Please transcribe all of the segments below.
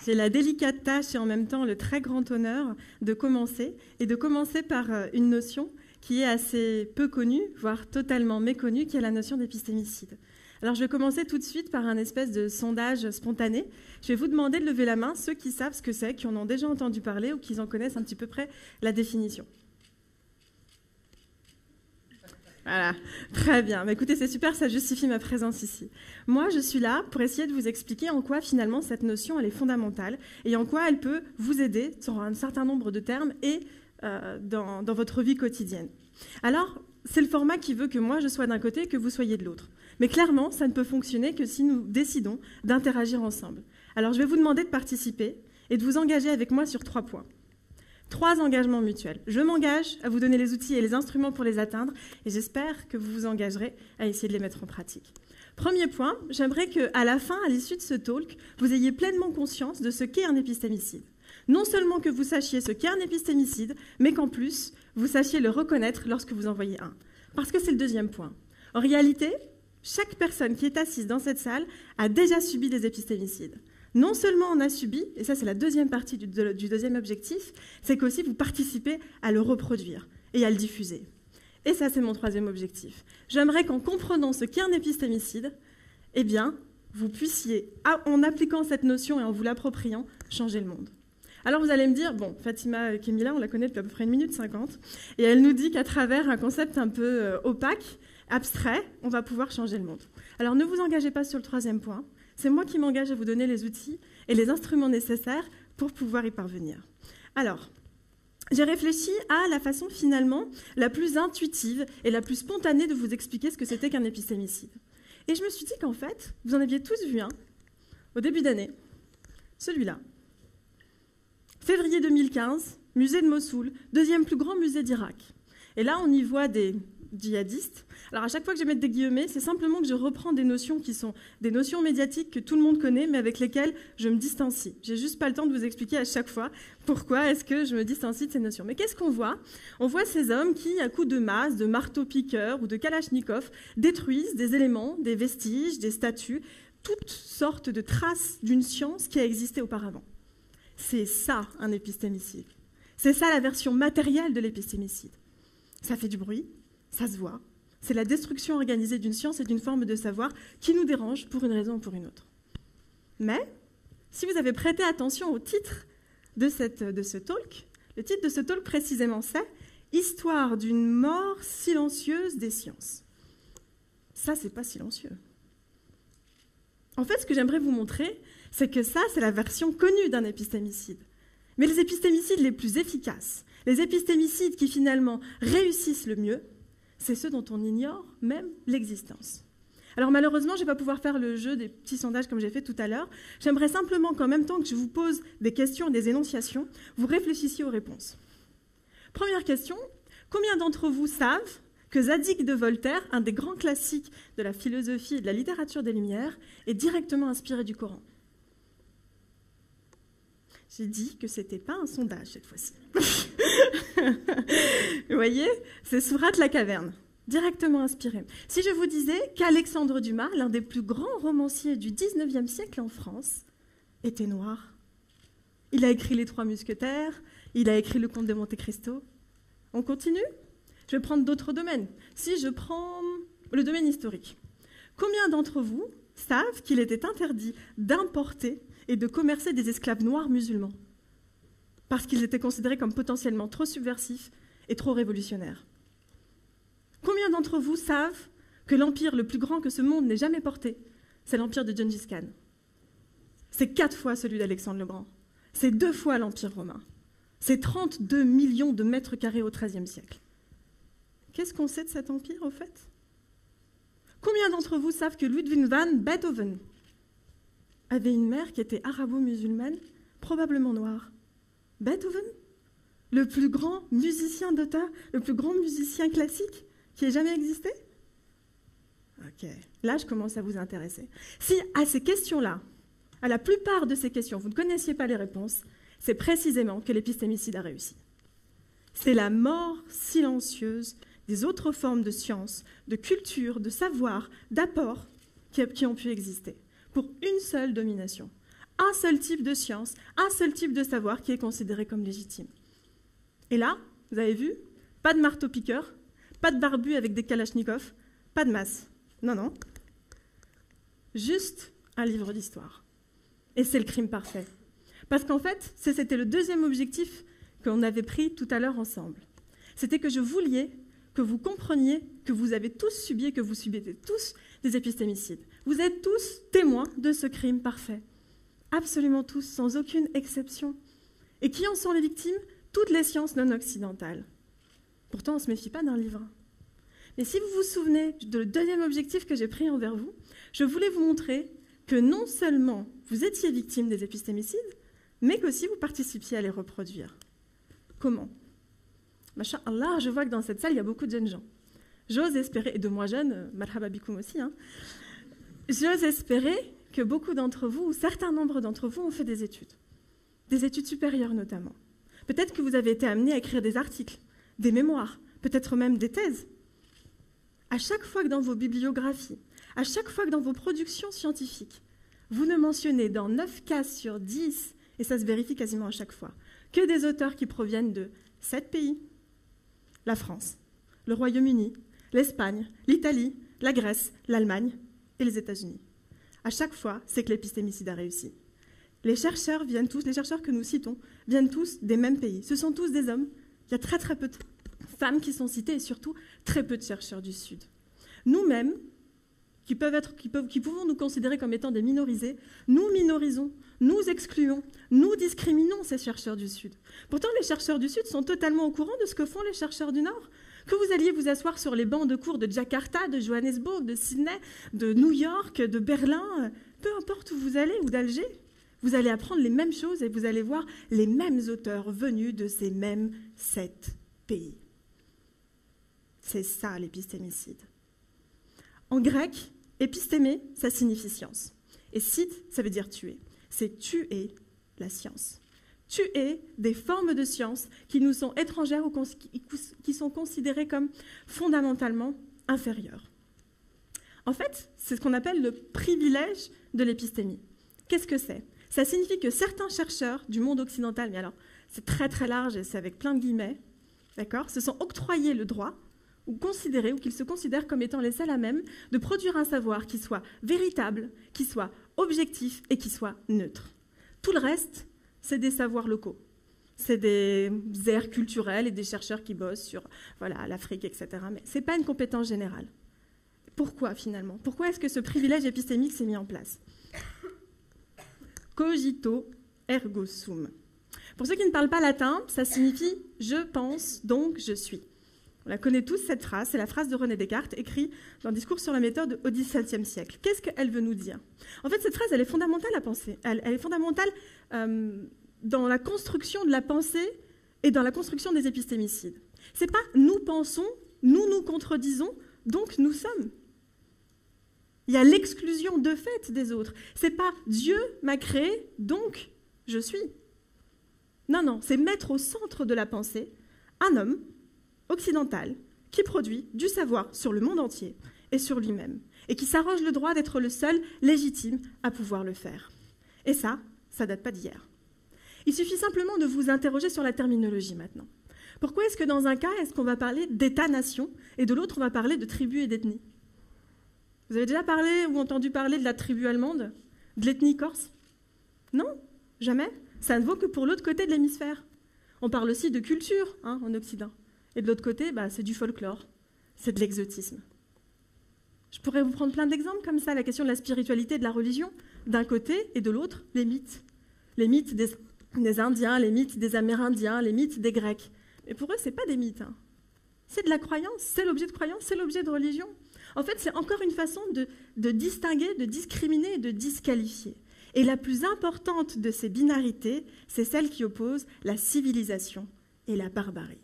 J'ai la délicate tâche et en même temps le très grand honneur de commencer, et de commencer par une notion qui est assez peu connue, voire totalement méconnue, qui est la notion d'épistémicide. Alors je vais commencer tout de suite par un espèce de sondage spontané. Je vais vous demander de lever la main ceux qui savent ce que c'est, qui en ont déjà entendu parler ou qui en connaissent un petit peu près la définition. Voilà, très bien. Mais écoutez, c'est super, ça justifie ma présence ici. Moi, je suis là pour essayer de vous expliquer en quoi, finalement, cette notion, elle est fondamentale et en quoi elle peut vous aider sur un certain nombre de termes et dans votre vie quotidienne. Alors, c'est le format qui veut que moi, je sois d'un côté et que vous soyez de l'autre. Mais clairement, ça ne peut fonctionner que si nous décidons d'interagir ensemble. Alors, je vais vous demander de participer et de vous engager avec moi sur 3 points. 3 engagements mutuels. Je m'engage à vous donner les outils et les instruments pour les atteindre et j'espère que vous vous engagerez à essayer de les mettre en pratique. Premier point, j'aimerais qu'à la fin, à l'issue de ce talk, vous ayez pleinement conscience de ce qu'est un épistémicide. Non seulement que vous sachiez ce qu'est un épistémicide, mais qu'en plus, vous sachiez le reconnaître lorsque vous en voyez un. Parce que c'est le deuxième point. En réalité, chaque personne qui est assise dans cette salle a déjà subi des épistémicides. Non seulement on a subi, et ça c'est la deuxième partie du deuxième objectif, c'est qu'aussi vous participez à le reproduire et à le diffuser. Et ça c'est mon 3e objectif. J'aimerais qu'en comprenant ce qu'est un épistémicide, eh bien, vous puissiez, en appliquant cette notion et en vous l'appropriant, changer le monde. Alors vous allez me dire, bon, Fatima Kemila, on la connaît depuis à peu près 1 minute 50, et elle nous dit qu'à travers un concept un peu opaque, abstrait, on va pouvoir changer le monde. Alors ne vous engagez pas sur le 3e point. C'est moi qui m'engage à vous donner les outils et les instruments nécessaires pour pouvoir y parvenir. Alors, j'ai réfléchi à la façon finalement la plus intuitive et la plus spontanée de vous expliquer ce que c'était qu'un épistémicide. Et je me suis dit qu'en fait, vous en aviez tous vu un au début d'année, celui-là. Février 2015, musée de Mossoul, 2e plus grand musée d'Irak. Et là, on y voit des djihadistes. Alors à chaque fois que je vais mettre des guillemets, c'est simplement que je reprends des notions qui sont des notions médiatiques que tout le monde connaît, mais avec lesquelles je me distancie. J'ai juste pas le temps de vous expliquer à chaque fois pourquoi est-ce que je me distancie de ces notions. Mais qu'est-ce qu'on voit ? On voit ces hommes qui, à coups de masse, de marteau-piqueur ou de kalachnikov, détruisent des éléments, des vestiges, des statues, toutes sortes de traces d'une science qui a existé auparavant. C'est ça un épistémicide. C'est ça la version matérielle de l'épistémicide. Ça fait du bruit, ça se voit. C'est la destruction organisée d'une science et d'une forme de savoir qui nous dérange pour une raison ou pour une autre. Mais, si vous avez prêté attention au titre de ce talk, le titre de ce talk précisément c'est « Histoire d'une mort silencieuse des sciences ». Ça, c'est pas silencieux. En fait, ce que j'aimerais vous montrer, c'est que ça, c'est la version connue d'un épistémicide. Mais les épistémicides les plus efficaces, les épistémicides qui finalement réussissent le mieux, c'est ceux dont on ignore même l'existence. Alors malheureusement, je ne vais pas pouvoir faire le jeu des petits sondages comme j'ai fait tout à l'heure. J'aimerais simplement qu'en même temps que je vous pose des questions et des énonciations, vous réfléchissiez aux réponses. Première question, combien d'entre vous savent que Zadig de Voltaire, un des grands classiques de la philosophie et de la littérature des Lumières, est directement inspiré du Coran ? J'ai dit que ce n'était pas un sondage cette fois-ci. Vous voyez, c'est Sourate la caverne, directement inspiré. Si je vous disais qu'Alexandre Dumas, l'un des plus grands romanciers du 19e siècle en France, était noir. Il a écrit Les Trois Mousquetaires, il a écrit Le Comte de Monte Cristo. On continue ? Je vais prendre d'autres domaines. Si je prends le domaine historique, combien d'entre vous savent qu'il était interdit d'importer et de commercer des esclaves noirs musulmans parce qu'ils étaient considérés comme potentiellement trop subversifs et trop révolutionnaires? Combien d'entre vous savent que l'empire le plus grand que ce monde n'ait jamais porté, c'est l'empire de Gengis Khan? C'est 4 fois celui d'Alexandre le Grand. C'est 2 fois l'empire romain. C'est 32 millions de mètres carrés au XIIIe siècle. Qu'est-ce qu'on sait de cet empire, au fait? Combien d'entre vous savent que Ludwig van Beethoven avait une mère qui était arabo-musulmane, probablement noire? Beethoven, le plus grand musicien d'auteur, le plus grand musicien classique qui ait jamais existé? Ok, là je commence à vous intéresser. Si à ces questions-là, à la plupart de ces questions, vous ne connaissiez pas les réponses, c'est précisément que l'épistémicide a réussi. C'est la mort silencieuse des autres formes de science, de culture, de savoir, d'apport qui ont pu exister pour une seule domination. un seul type de science, un seul type de savoir qui est considéré comme légitime. Et là, vous avez vu, pas de marteau-piqueur, pas de barbu avec des kalachnikovs, pas de masse. Non, non. Juste un livre d'histoire. Et c'est le crime parfait. Parce qu'en fait, c'était le deuxième objectif qu'on avait pris tout à l'heure ensemble. C'était que je vouliez que vous compreniez que vous avez tous subi et que vous subissez tous des épistémicides. Vous êtes tous témoins de ce crime parfait. Absolument tous, sans aucune exception. Et qui en sont les victimes? Toutes les sciences non occidentales. Pourtant, on ne se méfie pas d'un livre. Mais si vous vous souvenez du deuxième objectif que j'ai pris envers vous, je voulais vous montrer que non seulement vous étiez victime des épistémicides, mais qu'aussi vous participiez à les reproduire. Comment? Masha'Allah, je vois que dans cette salle, il y a beaucoup de jeunes gens. J'ose espérer, et de moins jeunes, marhaba bikoum aussi, j'ose espérer que beaucoup d'entre vous, ou certains nombres d'entre vous, ont fait des études supérieures notamment. Peut-être que vous avez été amenés à écrire des articles, des mémoires, peut-être même des thèses. À chaque fois que dans vos bibliographies, à chaque fois que dans vos productions scientifiques, vous ne mentionnez dans 9 cas sur 10, et ça se vérifie quasiment à chaque fois, que des auteurs qui proviennent de 7 pays, la France, le Royaume-Uni, l'Espagne, l'Italie, la Grèce, l'Allemagne et les États-Unis. À chaque fois, c'est que l'épistémicide a réussi. Les chercheurs que nous citons, viennent tous des mêmes pays. Ce sont tous des hommes. Il y a très peu de femmes qui sont citées et surtout très peu de chercheurs du Sud. Nous-mêmes, qui pouvons nous considérer comme étant des minorisés, nous minorisons, nous excluons, nous discriminons ces chercheurs du Sud. Pourtant, les chercheurs du Sud sont totalement au courant de ce que font les chercheurs du Nord. Que vous alliez vous asseoir sur les bancs de cours de Jakarta, de Johannesburg, de Sydney, de New York, de Berlin, peu importe où vous allez, ou d'Alger, vous allez apprendre les mêmes choses et vous allez voir les mêmes auteurs venus de ces mêmes 7 pays. C'est ça l'épistémicide. En grec, épistémé, ça signifie science. Et cide, ça veut dire tuer. C'est tuer la science. Tuer des formes de science qui nous sont étrangères ou qui sont considérées comme fondamentalement inférieures. En fait, c'est ce qu'on appelle le privilège de l'épistémie. Qu'est-ce que c'est? Ça signifie que certains chercheurs du monde occidental, mais alors c'est très très large et c'est avec plein de guillemets, d'accord, se sont octroyés le droit ou qu'ils se considèrent comme étant les seuls à même de produire un savoir qui soit véritable, qui soit objectif et qui soit neutre. Tout le reste, c'est des savoirs locaux. C'est des aires culturelles et des chercheurs qui bossent sur l'Afrique, etc. Mais ce n'est pas une compétence générale. Pourquoi finalement? Pourquoi est-ce que ce privilège épistémique s'est mis en place? Cogito ergo sum. Pour ceux qui ne parlent pas latin, ça signifie « je pense, donc je suis ». On la connaît tous, cette phrase, c'est la phrase de René Descartes, écrite dans le discours sur la méthode au XVIIe siècle. Qu'est-ce qu'elle veut nous dire? En fait, cette phrase, elle est fondamentale à penser. Elle est fondamentale dans la construction de la pensée et dans la construction des épistémicides. Ce n'est pas « nous pensons, nous nous contredisons, donc nous sommes ». Il y a l'exclusion de fait des autres. Ce n'est pas « Dieu m'a créé, donc je suis ». Non, non, c'est mettre au centre de la pensée un homme occidental qui produit du savoir sur le monde entier et sur lui-même, et qui s'arroge le droit d'être le seul légitime à pouvoir le faire. Et ça date pas d'hier. Il suffit simplement de vous interroger sur la terminologie maintenant. Pourquoi est-ce que dans un cas, est-ce qu'on va parler d'État-nation et de l'autre, on va parler de tribu et d'ethnie? Vous avez déjà parlé ou entendu parler de la tribu allemande? De l'ethnie corse? Non, jamais. Ça ne vaut que pour l'autre côté de l'hémisphère. On parle aussi de culture en Occident. Et de l'autre côté, c'est du folklore, c'est de l'exotisme. Je pourrais vous prendre plein d'exemples comme ça, la question de la spiritualité et de la religion, d'un côté, et de l'autre, les mythes. Les mythes des Indiens, les mythes des Amérindiens, les mythes des Grecs. Mais pour eux, ce n'est pas des mythes. C'est de la croyance, c'est l'objet de croyance, c'est l'objet de religion. En fait, c'est encore une façon de distinguer, de discriminer et de disqualifier. Et la plus importante de ces binarités, c'est celle qui oppose la civilisation et la barbarie.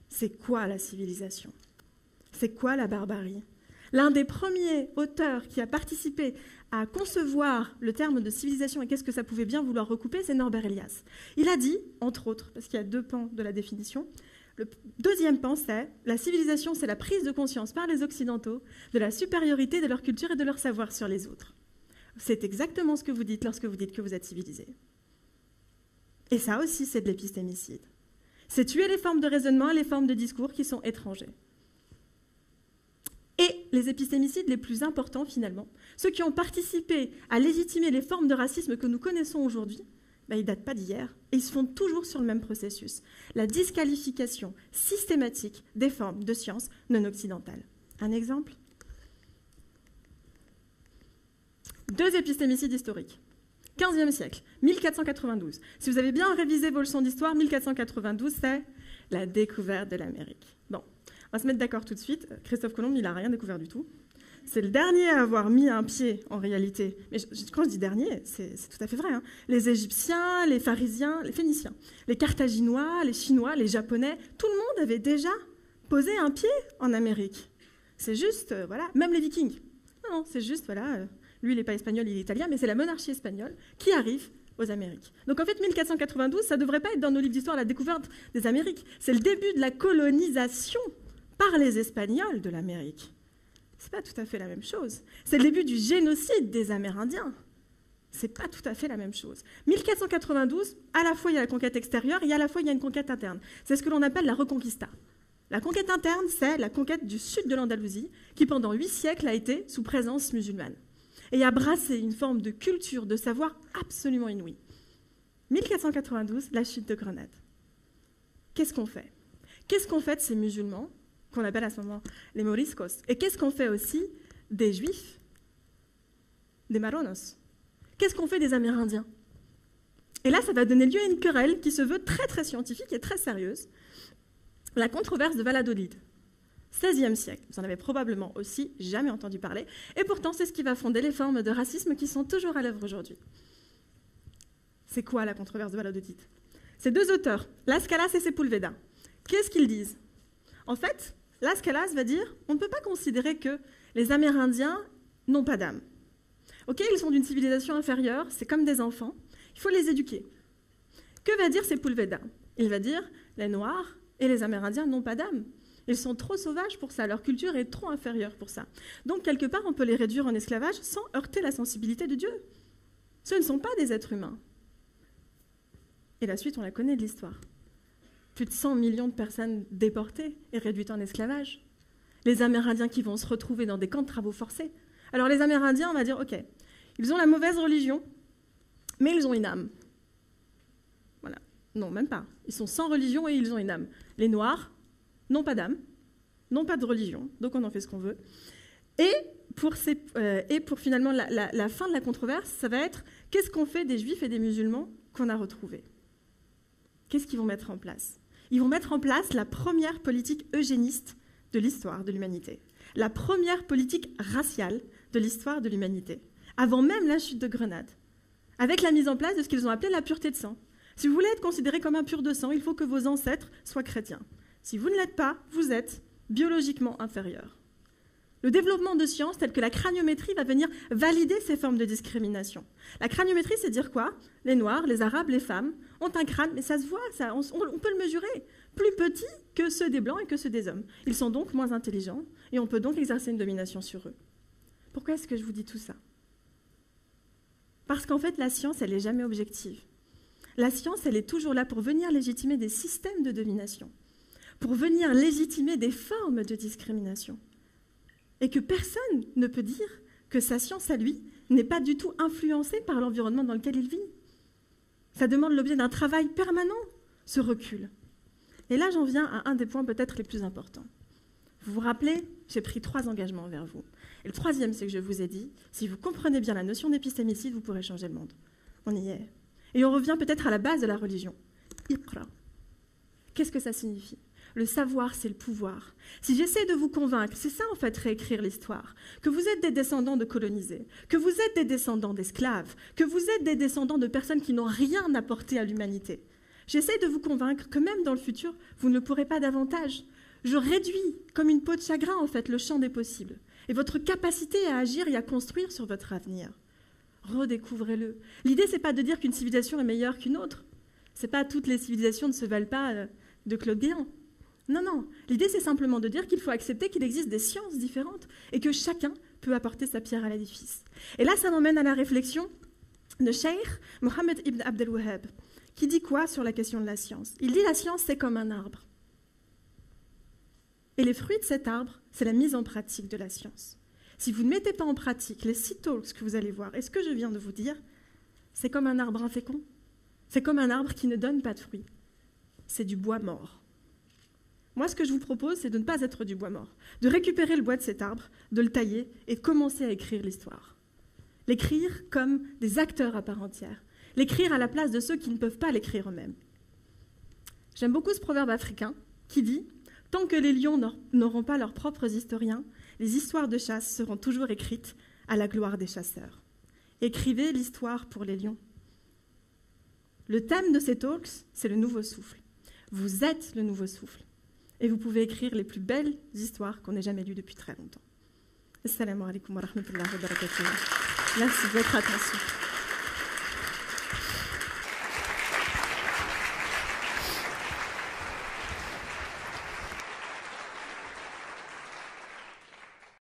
C'est quoi la civilisation? C'est quoi la barbarie? L'un des premiers auteurs qui a participé à concevoir le terme de civilisation et qu'est-ce que ça pouvait bien vouloir recouper, c'est Norbert Elias. Il a dit, entre autres, parce qu'il y a 2 pans de la définition, le deuxième pan, c'est la civilisation, c'est la prise de conscience par les Occidentaux de la supériorité de leur culture et de leur savoir sur les autres. C'est exactement ce que vous dites lorsque vous dites que vous êtes civilisé. Et ça aussi, c'est de l'épistémicide. C'est tuer les formes de raisonnement et les formes de discours qui sont étrangers. Et les épistémicides les plus importants, finalement, ceux qui ont participé à légitimer les formes de racisme que nous connaissons aujourd'hui, ils ne datent pas d'hier, et ils se font toujours sur le même processus, la disqualification systématique des formes de sciences non occidentales. Un exemple ? 2 épistémicides historiques. 15e siècle, 1492. Si vous avez bien révisé vos leçons d'histoire, 1492, c'est la découverte de l'Amérique. Bon, on va se mettre d'accord tout de suite. Christophe Colomb, il n'a rien découvert du tout. C'est le dernier à avoir mis un pied, en réalité. Mais quand je dis dernier, c'est tout à fait vrai. Hein. Les Égyptiens, les Pharisiens, les Phéniciens, les Carthaginois, les Chinois, les Japonais, tout le monde avait déjà posé un pied en Amérique. C'est juste, voilà, même les Vikings. Non, c'est juste, voilà... Lui, il n'est pas espagnol, il est italien, mais c'est la monarchie espagnole qui arrive aux Amériques. Donc en fait, 1492, ça ne devrait pas être dans nos livres d'histoire la découverte des Amériques. C'est le début de la colonisation par les Espagnols de l'Amérique. Ce n'est pas tout à fait la même chose. C'est le début du génocide des Amérindiens. Ce n'est pas tout à fait la même chose. 1492, à la fois il y a la conquête extérieure et à la fois il y a une conquête interne. C'est ce que l'on appelle la reconquista. La conquête interne, c'est la conquête du sud de l'Andalousie, qui pendant 8 siècles a été sous présence musulmane. Et a brassé une forme de culture, de savoir absolument inouïe. 1492, la chute de Grenade. Qu'est-ce qu'on fait ? Qu'est-ce qu'on fait de ces musulmans, qu'on appelle à ce moment les moriscos ? Et qu'est-ce qu'on fait aussi des juifs, des marronos ? Qu'est-ce qu'on fait des Amérindiens ? Et là, ça va donner lieu à une querelle qui se veut très très scientifique et très sérieuse. La controverse de Valladolid. 16e siècle, vous en avez probablement aussi jamais entendu parler, et pourtant c'est ce qui va fonder les formes de racisme qui sont toujours à l'œuvre aujourd'hui. C'est quoi la controverse de Valladolid ? Ces 2 auteurs, Las Calas et Sepúlveda, qu'est-ce qu'ils disent ? En fait, Las Calas va dire on ne peut pas considérer que les Amérindiens n'ont pas d'âme. Ok, ils sont d'une civilisation inférieure, c'est comme des enfants, il faut les éduquer. Que va dire Sepúlveda ? Il va dire les Noirs et les Amérindiens n'ont pas d'âme. Ils sont trop sauvages pour ça, leur culture est trop inférieure pour ça. Donc, quelque part, on peut les réduire en esclavage sans heurter la sensibilité de Dieu. Ce ne sont pas des êtres humains. Et la suite, on la connaît de l'histoire. Plus de 100 millions de personnes déportées et réduites en esclavage. Les Amérindiens qui vont se retrouver dans des camps de travaux forcés. Alors, les Amérindiens, on va dire, ok, ils ont la mauvaise religion, mais ils ont une âme. Voilà. Non, même pas. Ils sont sans religion et ils ont une âme. Les Noirs n'ont pas d'âme, n'ont pas de religion, donc on en fait ce qu'on veut. Et pour finalement la fin de la controverse, ça va être qu'est-ce qu'on fait des Juifs et des musulmans qu'on a retrouvés ? Qu'est-ce qu'ils vont mettre en place ? Ils vont mettre en place la première politique eugéniste de l'histoire de l'humanité, la première politique raciale de l'histoire de l'humanité, avant même la chute de Grenade, avec la mise en place de ce qu'ils ont appelé la pureté de sang. Si vous voulez être considéré comme impur de sang, il faut que vos ancêtres soient chrétiens. Si vous ne l'êtes pas, vous êtes biologiquement inférieur. Le développement de sciences telles que la craniométrie va venir valider ces formes de discrimination. La craniométrie, c'est dire quoi ? Les Noirs, les Arabes, les femmes ont un crâne, mais ça se voit, on peut le mesurer, plus petit que ceux des Blancs et que ceux des hommes. Ils sont donc moins intelligents et on peut donc exercer une domination sur eux. Pourquoi est-ce que je vous dis tout ça ? Parce qu'en fait, la science, elle n'est jamais objective. La science, elle est toujours là pour venir légitimer des systèmes de domination, pour venir légitimer des formes de discrimination. Et que personne ne peut dire que sa science à lui n'est pas du tout influencée par l'environnement dans lequel il vit. Ça demande l'objet d'un travail permanent, ce recul. Et là, j'en viens à un des points peut-être les plus importants. Vous vous rappelez, j'ai pris 3 engagements envers vous. Et le 3e, c'est que je vous ai dit, si vous comprenez bien la notion d'épistémicide, vous pourrez changer le monde. On y est. Et on revient peut-être à la base de la religion. Iqra. Qu'est-ce que ça signifie ? Le savoir, c'est le pouvoir. Si j'essaie de vous convaincre, c'est ça en fait, réécrire l'histoire, que vous êtes des descendants de colonisés, que vous êtes des descendants d'esclaves, que vous êtes des descendants de personnes qui n'ont rien apporté à l'humanité. J'essaie de vous convaincre que même dans le futur, vous ne le pourrez pas davantage. Je réduis, comme une peau de chagrin en fait, le champ des possibles et votre capacité à agir et à construire sur votre avenir. Redécouvrez-le. L'idée, c'est pas de dire qu'une civilisation est meilleure qu'une autre. C'est pas toutes les civilisations ne se valent pas de Claude Guéant. Non, non. L'idée, c'est simplement de dire qu'il faut accepter qu'il existe des sciences différentes et que chacun peut apporter sa pierre à l'édifice. Et là, ça m'emmène à la réflexion de Cheikh Mohammed ibn Abdel Wahhab, qui dit quoi sur la question de la science? Il dit la science, c'est comme un arbre. Et les fruits de cet arbre, c'est la mise en pratique de la science. Si vous ne mettez pas en pratique les 6 talks que vous allez voir et ce que je viens de vous dire, c'est comme un arbre infécond. C'est comme un arbre qui ne donne pas de fruits. C'est du bois mort. Moi, ce que je vous propose, c'est de ne pas être du bois mort, de récupérer le bois de cet arbre, de le tailler et de commencer à écrire l'histoire. L'écrire comme des acteurs à part entière. L'écrire à la place de ceux qui ne peuvent pas l'écrire eux-mêmes. J'aime beaucoup ce proverbe africain qui dit « Tant que les lions n'auront pas leurs propres historiens, les histoires de chasse seront toujours écrites à la gloire des chasseurs. » Écrivez l'histoire pour les lions. Le thème de ces talks, c'est le nouveau souffle. Vous êtes le nouveau souffle. Et vous pouvez écrire les plus belles histoires qu'on ait jamais lues depuis très longtemps. Assalamu alaikum wa rahmatullahi wa barakatuh. Merci de votre attention.